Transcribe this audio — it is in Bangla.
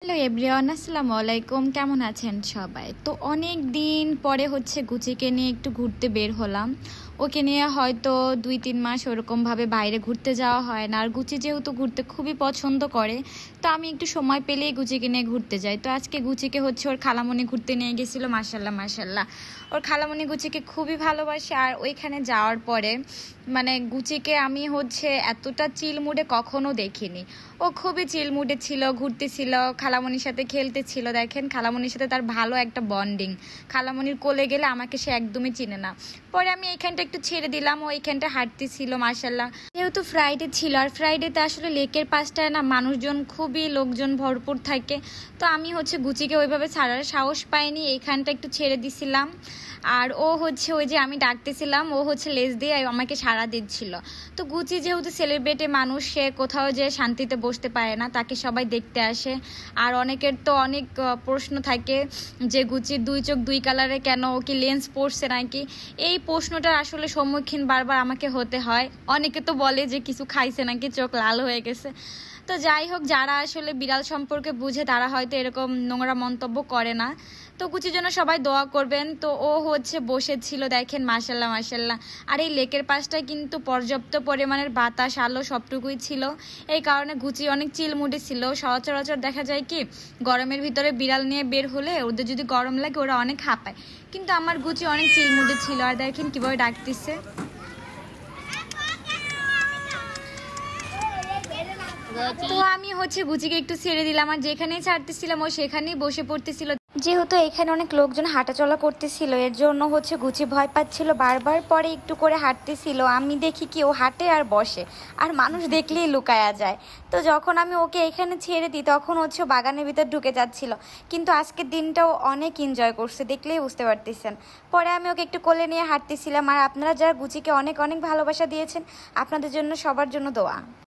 হ্যালো এভরিওয়ান, আসসালামু আলাইকুম। কেমন আছেন সবাই? তো অনেক দিন পরে গুচিকে নিয়ে একটু ঘুরতে বের হলাম। ওকে নিয়ে হয়তো 2-3 মাস ওরকমভাবে বাইরে ঘুরতে যাওয়া হয় না। আর গুচি যেহেতু ঘুরতে খুবই পছন্দ করে, তো আমি একটু সময় পেলেই গুচিকে নিয়ে ঘুরতে যাই। তো আজকে গুচিকে ওর খালামণি ঘুরতে নিয়ে গেছিলো। মাশাল্লাহ মাশাল্লাহ, ওর খালামণি গুচিকে খুবই ভালোবাসে। আর ওইখানে যাওয়ার পরে মানে গুচিকে আমি এতটা চিল মুডে কখনো দেখিনি। ও খুবই চিল মুডে ছিল, ঘুরতেছিল, খালামণির সাথে খেলতেছিল। দেখেন, খালামণির সাথে তার ভালো একটা বন্ডিং। খালামণির কোলে গেলে আমাকে সে একদমই চিনে না। পরে আমি এইখানটা একটু ছেড়ে দিলাম, ও এইখানটা হাঁটতেছিল। মাশাল্লাহ, যেহেতু ফ্রাইডে ছিল, আর ফ্রাইডেতে আসলে লেকের পাশটায় না মানুষজন খুবই লোকজন ভরপুর থাকে। তো আমি গুচিকে ওইভাবে ছাড়ার সাহস পাইনি, এইখানটা একটু ছেড়ে দিছিলাম। আর ও ওই যে আমি ডাকতেছিলাম, ও লেজ দিয়ে আমাকে সাড়া দিচ্ছিল। তো গুচি যেহেতু সেলিব্রিটি মানুষ, সে কোথাও যে শান্তিতে বসতে পারে না, তাকে সবাই দেখতে আসে। আর অনেকের তো অনেক প্রশ্ন থাকে যে গুচির 2 চোখ 2 কালারে কেন, ও কি লেন্স পড়ছে নাকি? এই প্রশ্নটার আসলে সম্মুখীন বারবার আমাকে হতে হয়। অনেকে তো বলে যে কিছু খাইছে নাকি, চোখ লাল হয়ে গেছে। তো যাই হোক, যারা আসলে বিড়াল সম্পর্কে বুঝে তারা হয়তো এরকম নোংরা মন্তব্য করে না। তো গুচির জন্য সবাই দোয়া করবেন। তো ও বসেছিল, দেখেন মাশাল্লাহ মাশাল্লাহ। আর এই লেকের পাশটায় কিন্তু পর্যাপ্ত পরিমাণের বাতাস, আলো সবটুকুই ছিল। এই কারণে গুচি অনেক চিল মুডে ছিল। সচরাচর দেখা যায় কি, গরমের ভিতরে বিড়াল নিয়ে বের হলে ওদের যদি গরম লাগে ওরা অনেক হাঁপায়, কিন্তু আমার গুচি অনেক চিল মুডে ছিল। আর দেখেন কিভাবে ডাকতেছে। তো আমি গুচিকে একটু ছেড়ে দিলাম, আর যেখানেই ছাড়তেছিলাম ও সেখানেই বসে পড়তেছিল। যেহেতু এখানে অনেক লোকজন হাঁটাচলা করতেছিল, এর জন্য গুচি ভয় পাচ্ছিল, বারবার পরে একটু করে হাঁটতেছিল। আমি দেখি কি ও হাঁটে আর বসে, আর মানুষ দেখলেই লুকায়া যায়। তো যখন আমি ওকে এখানে ছেড়ে দিই, তখন বাগানের ভিতর ঢুকে যাচ্ছিল। কিন্তু আজকের দিনটাও অনেক এনজয় করছে, দেখলেই বুঝতে পারতেছেন। পরে আমি ওকে একটু কোলে নিয়ে হাঁটতেছিলাম। আর আপনারা যারা গুচিকে অনেক অনেক ভালোবাসা দিয়েছেন, আপনাদের জন্য সবার জন্য দোয়া।